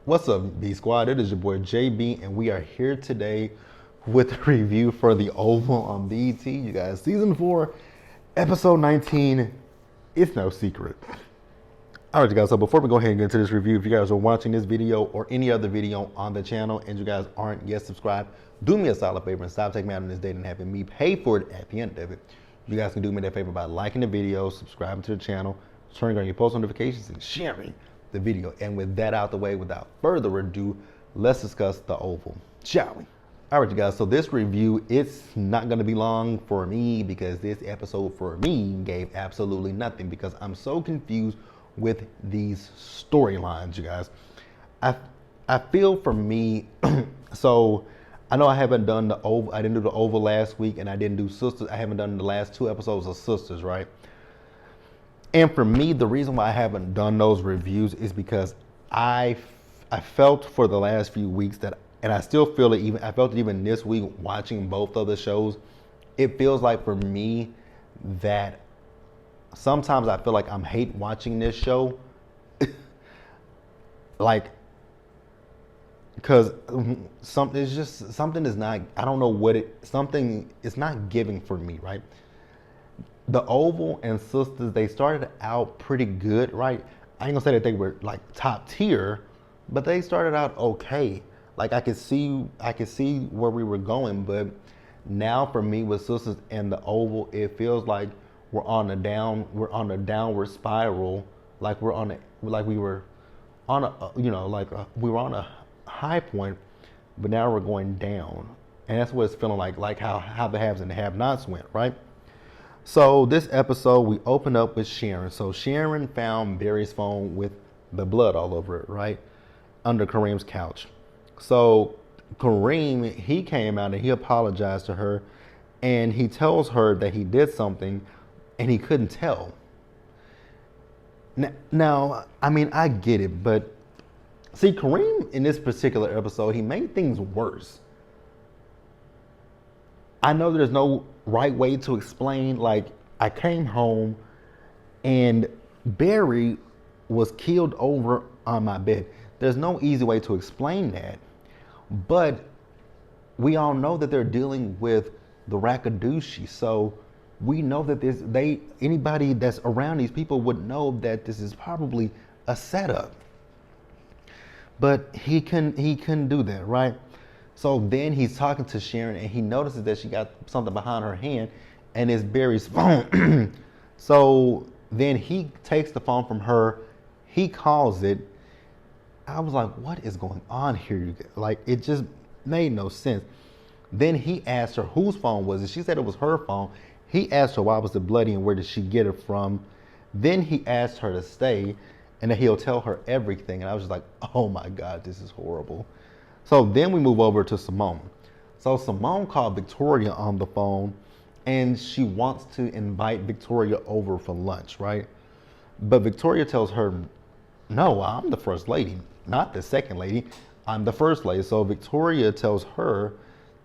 What's up, B Squad? It is your boy JB, and we are here today with a review for The Oval on BET. You guys, season 4, episode 19. It's no secret. All right, you guys. So before we go ahead and get into this review, if you guys are watching this video or any other video on the channel and you guys aren't yet subscribed, do me a solid favor and stop taking me out on this date and having me pay for it at the end of it. You guys can do me that favor by liking the video, subscribing to the channel, turning on your post notifications, and sharing the video. And with that out the way, without further ado, let's discuss The Oval, shall we? All right, you guys, so this review, it's not gonna be long for me because this episode for me gave absolutely nothing because I'm so confused with these storylines, you guys. I feel for me, so I know I haven't done the Oval, I didn't do the Oval last week and I didn't do Sisters. I haven't done the last 2 episodes of Sisters, right? And for me, the reason why I haven't done those reviews is because I felt for the last few weeks that, and I still feel it even, I felt it even this week watching both of the shows, it feels like for me that sometimes I feel like I'm hate watching this show. Like, because it's just, something is not, I don't know what something is not giving for me, right? The Oval and Sisters, they started out pretty good, right? I ain't gonna say that they were like top tier, but they started out okay. Like I could see where we were going, but now for me with Sisters and the Oval, it feels like we're on a downward spiral. Like we were on a high point, but now we're going down, and that's what it's feeling like how the haves and the have-nots went, right? So this episode, we open up with Sharon. So Sharon found Barry's phone with the blood all over it, right? Under Kareem's couch. So Kareem, he came out and he apologized to her and he tells her that he did something and he couldn't tell. Now, I mean, I get it, but see, Kareem in this particular episode, he made things worse. I know there's no right way to explain, like, I came home and Barry was killed over on my bed. There's no easy way to explain that, but we all know that they're dealing with the Rakadushi, so we know that anybody that's around these people would know that this is probably a setup. But he couldn't do that, right? So then he's talking to Sharon and he notices that she got something behind her hand and it's Barry's phone. So then he takes the phone from her, he calls it. I was like, what is going on here? Like, it just made no sense. Then he asked her whose phone was it. She said it was her phone. He asked her why was it bloody and where did she get it from. Then he asked her to stay and that he'll tell her everything. And I was just like, oh my God, this is horrible. So then we move over to Simone. So Simone called Victoria on the phone and she wants to invite Victoria over for lunch, right? But Victoria tells her, no, I'm the first lady, not the second lady. I'm the first lady. So Victoria tells her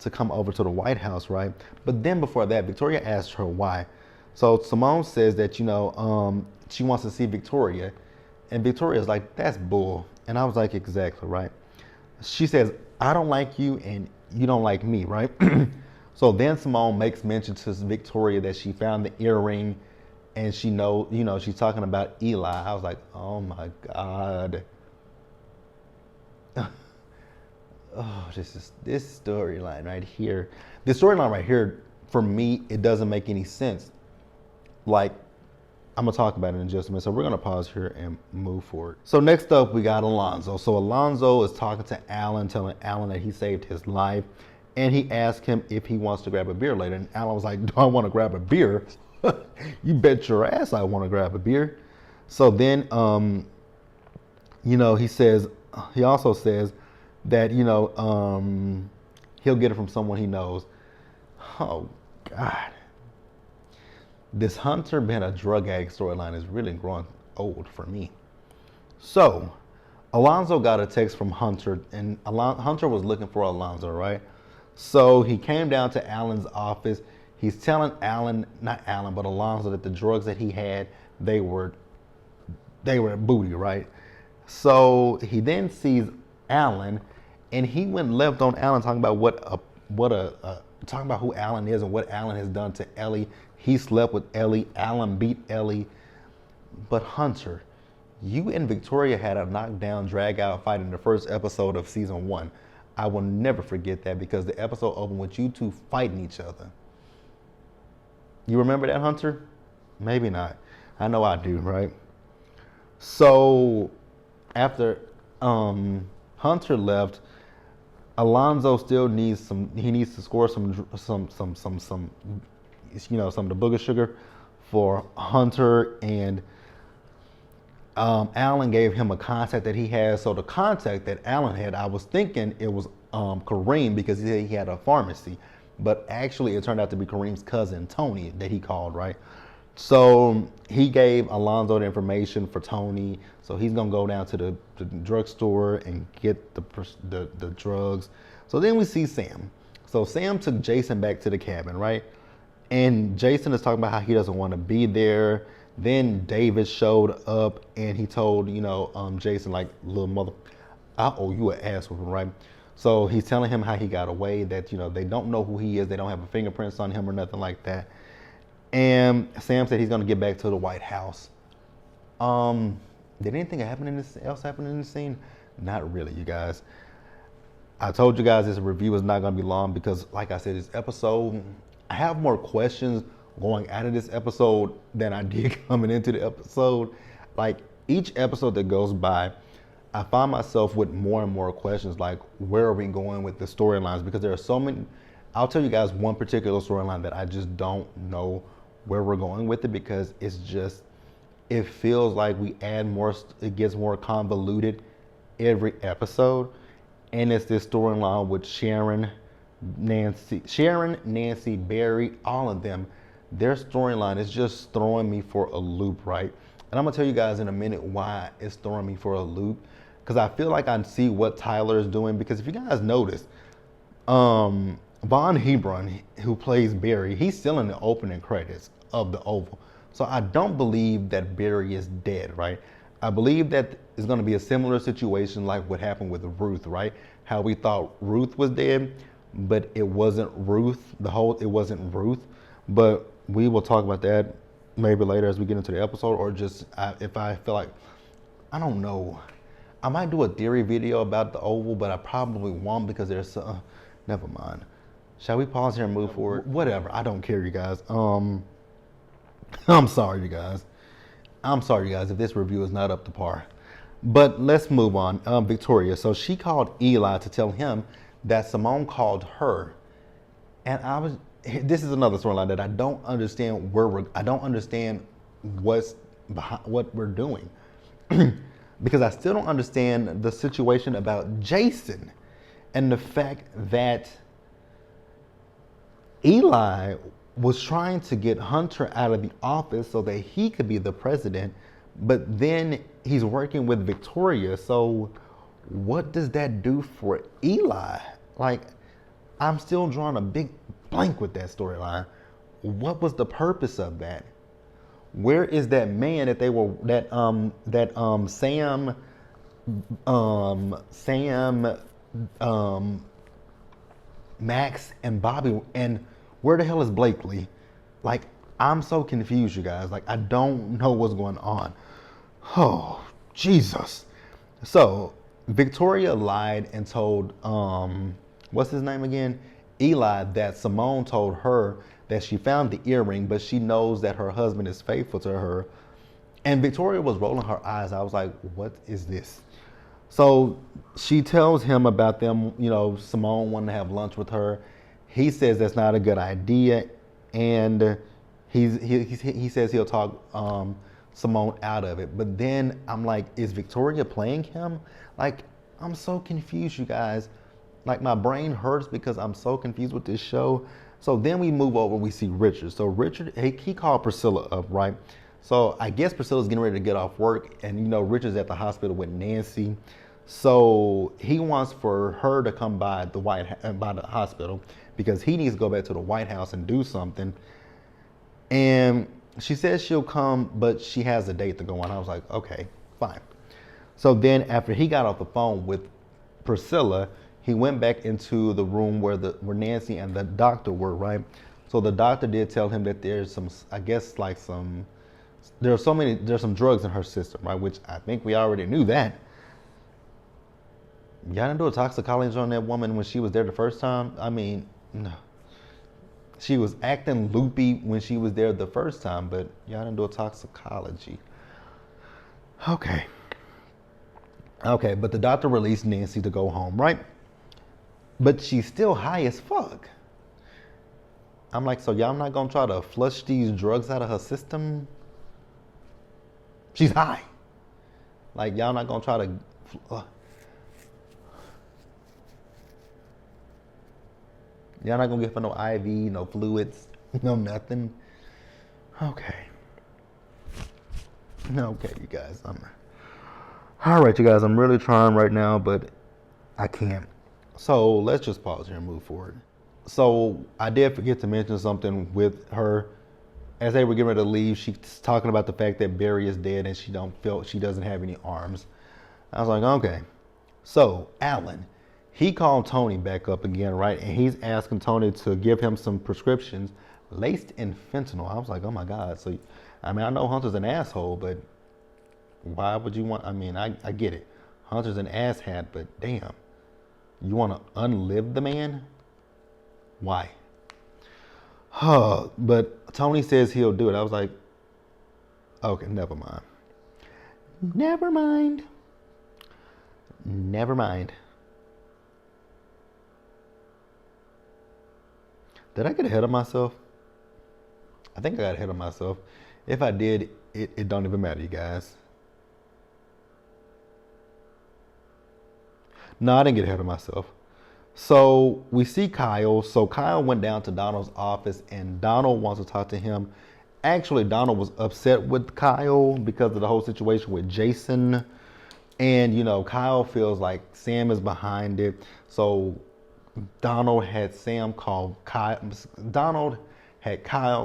to come over to the White House, right? But then before that, Victoria asked her why. So Simone says that, she wants to see Victoria. And Victoria's like, that's bull. And I was like, exactly, right? She says, I don't like you and you don't like me, right? So then Simone makes mention to Victoria that she found the earring and she she's talking about Eli. I was like, oh my God. Oh, this storyline right here. This storyline right here, for me, it doesn't make any sense. Like, I'm gonna talk about it in just a minute. So we're gonna pause here and move forward. So next up, we got Alonzo. So Alonzo is talking to Alan, telling Alan that he saved his life. And he asked him if he wants to grab a beer later. And Alan was like, do I want to grab a beer? You bet your ass I want to grab a beer. So then, he also says that, he'll get it from someone he knows. Oh, God. This Hunter being a drug addict storyline is really growing old for me. So, Alonzo got a text from Hunter, and Hunter was looking for Alonzo, right? So he came down to Alan's office. He's telling Alonzo that the drugs that he had, they were booty, right? So he then sees Alan, and he went left on Alan talking about talking about who Alan is and what Alan has done to Ellie. He slept with Ellie. Alan beat Ellie. But Hunter, you and Victoria had a knockdown, drag-out fight in the first episode of season 1. I will never forget that because the episode opened with you two fighting each other. You remember that, Hunter? Maybe not. I know I do, right? So after Hunter left, Alonzo still needs he needs to score some some of the booger sugar for Hunter, and Alan gave him a contact that he has. So the contact that Alan had, I was thinking it was Kareem because he said he had a pharmacy, but actually it turned out to be Kareem's cousin Tony that he called, right? So he gave Alonzo the information for Tony. So he's gonna go down to the drugstore and get the drugs. So then we see Sam. So Sam took Jason back to the cabin, right? And Jason is talking about how he doesn't want to be there. Then David showed up and he told, Jason, like, little mother, I owe you an ass whooping, right? So he's telling him how he got away, that, they don't know who he is. They don't have fingerprints on him or nothing like that. And Sam said he's going to get back to the White House. Did anything else happen in this scene? Not really, you guys. I told you guys this review is not going to be long because, like I said, this episode, I have more questions going out of this episode than I did coming into the episode. Like, each episode that goes by, I find myself with more and more questions, like, where are we going with the storylines? Because there are so many. I'll tell you guys one particular storyline that I just don't know where we're going with it, because it feels like we add more, it gets more convoluted every episode. And it's this storyline with Sharon, Nancy, Barry, all of them. Their storyline is just throwing me for a loop, right? And I'm gonna tell you guys in a minute why it's throwing me for a loop. Because I feel like I see what Tyler is doing. Because if you guys notice, Von Hebron, who plays Barry, he's still in the opening credits of the Oval. So I don't believe that Barry is dead, right? I believe that it's going to be a similar situation like what happened with Ruth, right? How we thought Ruth was dead, but it wasn't Ruth. It wasn't Ruth. But we will talk about that maybe later as we get into the episode, or just if I feel like, I don't know. I might do a theory video about the Oval, but I probably won't because there's never mind. Shall we pause here and move forward? Whatever. I don't care, you guys. I'm sorry, you guys. If this review is not up to par. But let's move on. Victoria. So she called Eli to tell him that Simone called her. And this is another storyline that I don't understand I don't understand what we're doing. Because I still don't understand the situation about Jason and the fact that Eli was trying to get Hunter out of the office so that he could be the president, but then he's working with Victoria. So what does that do for Eli? Like, I'm still drawing a big blank with that storyline. What was the purpose of that? Where is that man that Max and Bobby, and where the hell is Blakely? Like, I'm so confused, you guys. Like, I don't know what's going on. Oh, Jesus. So Victoria lied and told what's his name again? Eli, that Simone told her that she found the earring, but she knows that her husband is faithful to her. And Victoria was rolling her eyes. I was like, what is this? So she tells him about them, Simone wanting to have lunch with her. He says that's not a good idea. And he says he'll talk Simone out of it. But then I'm like, is Victoria playing him? Like, I'm so confused, you guys. Like, my brain hurts because I'm so confused with this show. So then we move over, we see Richard. So Richard, he called Priscilla up, right? So I guess Priscilla's getting ready to get off work, and Richard's at the hospital with Nancy. So he wants for her to come by the hospital because he needs to go back to the White House and do something. And she says she'll come, but she has a date to go on. I was like, okay, fine. So then after he got off the phone with Priscilla, he went back into the room where Nancy and the doctor were, right? So the doctor did tell him that there's some, I guess, like there's some drugs in her system, right? Which I think we already knew that. Y'all didn't do a toxicology on that woman when she was there the first time? I mean, no. She was acting loopy when she was there the first time, but y'all didn't do a toxicology. Okay. Okay, but the doctor released Nancy to go home, right? But she's still high as fuck. I'm like, so y'all not gonna try to flush these drugs out of her system? She's high. Like, y'all not gonna try to... Y'all not gonna give her no IV, no fluids, no nothing. Okay. Okay, you guys. All right, you guys. I'm really trying right now, but I can't. So let's just pause here and move forward. So I did forget to mention something with her. As they were getting ready to leave, she's talking about the fact that Barry is dead and she doesn't have any arms. I was like, okay. So Alan, he called Tony back up again, right? And he's asking Tony to give him some prescriptions laced in fentanyl. I was like, oh my God. So, I mean, I know Hunter's an asshole, but why would you want, I mean, I get it. Hunter's an asshat, but damn. You want to unlive the man? Why? But Tony says he'll do it. I was like, okay, never mind. Never mind. Never mind. Did I get ahead of myself? I think I got ahead of myself. If I did, it don't even matter, you guys. No, I didn't get ahead of myself. So we see Kyle. So Kyle went down to Donald's office and Donald wants to talk to him. Actually, Donald was upset with Kyle because of the whole situation with Jason. And, you know, Kyle feels like Sam is behind it. So Donald had Kyle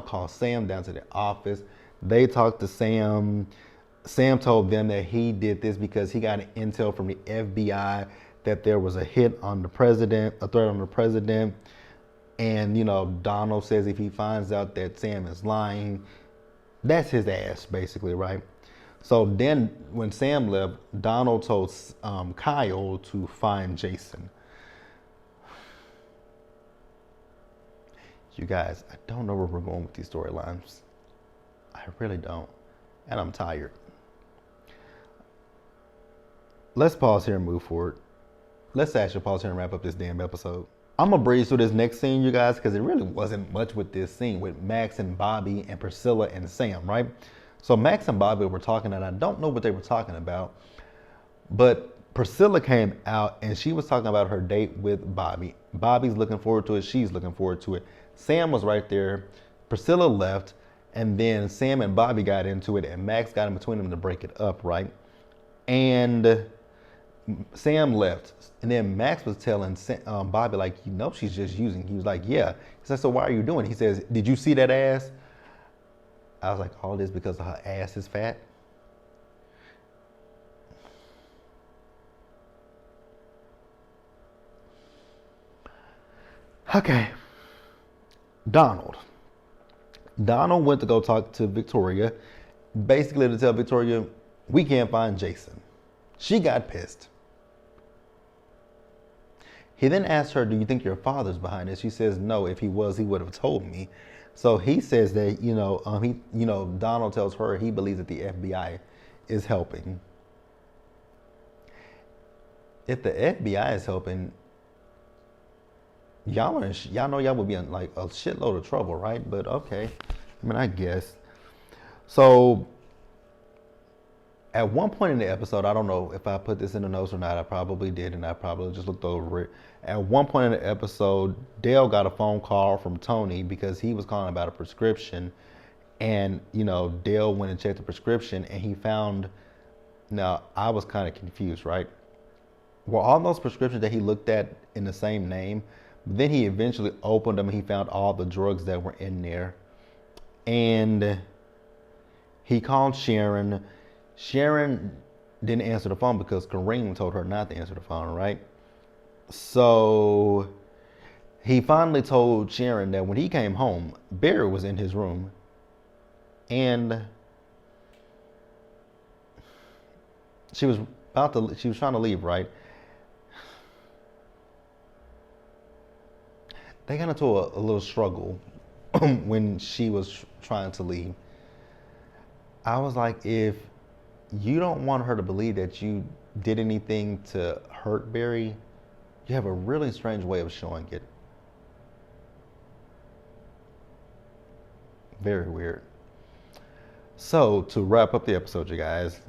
call Sam down to the office. They talked to Sam. Sam told them that he did this because he got an intel from the FBI that there was a hit on the president, a threat on the president. And, you know, Donald says if he finds out that Sam is lying, that's his ass, basically, right? So then when Sam left, Donald told Kyle to find Jason. You guys, I don't know where we're going with these storylines. I really don't. And I'm tired. Let's pause here and move forward. Let's actually pause here and wrap up this damn episode. I'm going to breeze through this next scene, you guys, because it really wasn't much with this scene with Max and Bobby and Priscilla and Sam, right? So Max and Bobby were talking, and I don't know what they were talking about, but Priscilla came out and she was talking about her date with Bobby. Bobby's looking forward to it. She's looking forward to it. Sam was right there. Priscilla left, and then Sam and Bobby got into it, and Max got in between them to break it up, right? And Sam left, and then Max was telling Bobby, like, you know, she's just using. He was like, yeah. He said, so why are you doing it? He says, did you see that ass? I was like, all this because her ass is fat? Okay. Donald went to go talk to Victoria, basically to tell Victoria, we can't find Jason. She got pissed. He then asked her, do you think your father's behind this? She says, no, if he was, he would have told me. So he says that, Donald tells her he believes that the FBI is helping. If the FBI is helping, y'all know y'all would be in like a shitload of trouble, right? But okay, I mean, I guess. So at one point in the episode, I don't know if I put this in the notes or not. I probably did, and I probably just looked over it. At one point in the episode, Dale got a phone call from Tony because he was calling about a prescription. And, Dale went and checked the prescription and he found, now I was kind of confused, right? Were all those prescriptions that he looked at in the same name? Then he eventually opened them and he found all the drugs that were in there. And he called Sharon. Sharon didn't answer the phone because Kareem told her not to answer the phone, right? So he finally told Sharon that when he came home, Barry was in his room, and she was trying to leave, right? They got into a little struggle when she was trying to leave. I was like, if you don't want her to believe that you did anything to hurt Barry, you have a really strange way of showing it. Very weird. So, to wrap up the episode, you guys,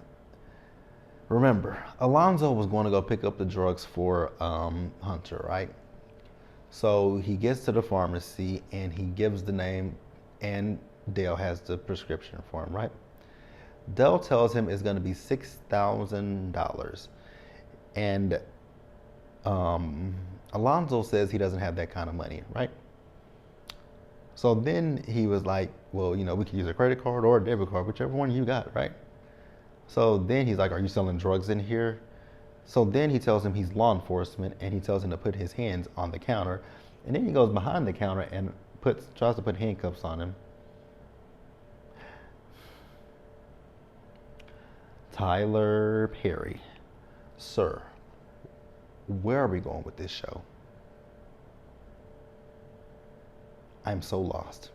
remember, Alonzo was going to go pick up the drugs for Hunter, right? So he gets to the pharmacy and he gives the name, and Dale has the prescription for him, right? Dale tells him it's going to be $6,000, and Alonzo says he doesn't have that kind of money, right? So then he was like, well, we could use a credit card or a debit card, whichever one you got, right? So then he's like, are you selling drugs in here? So then he tells him he's law enforcement, and he tells him to put his hands on the counter. And then he goes behind the counter and tries to put handcuffs on him. Tyler Perry, sir, where are we going with this show? I'm so lost.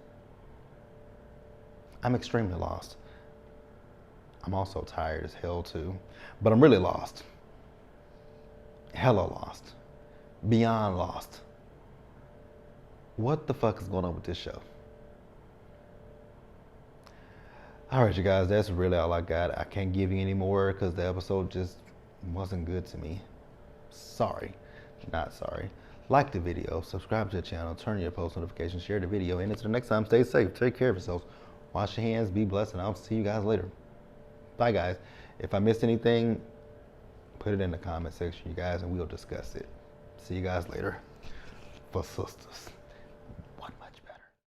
I'm extremely lost. I'm also tired as hell too, but I'm really lost. Hella lost. Beyond lost. What the fuck is going on with this show? All right, you guys, that's really all I got. I can't give you any more because the episode just wasn't good to me. Sorry. Not sorry. Like the video, subscribe to the channel, turn on your post notifications, share the video, and until next time, stay safe, take care of yourselves, wash your hands, be blessed, and I'll see you guys later. Bye, guys. If I missed anything, put it in the comment section, you guys, and we'll discuss it. See you guys later. For sisters.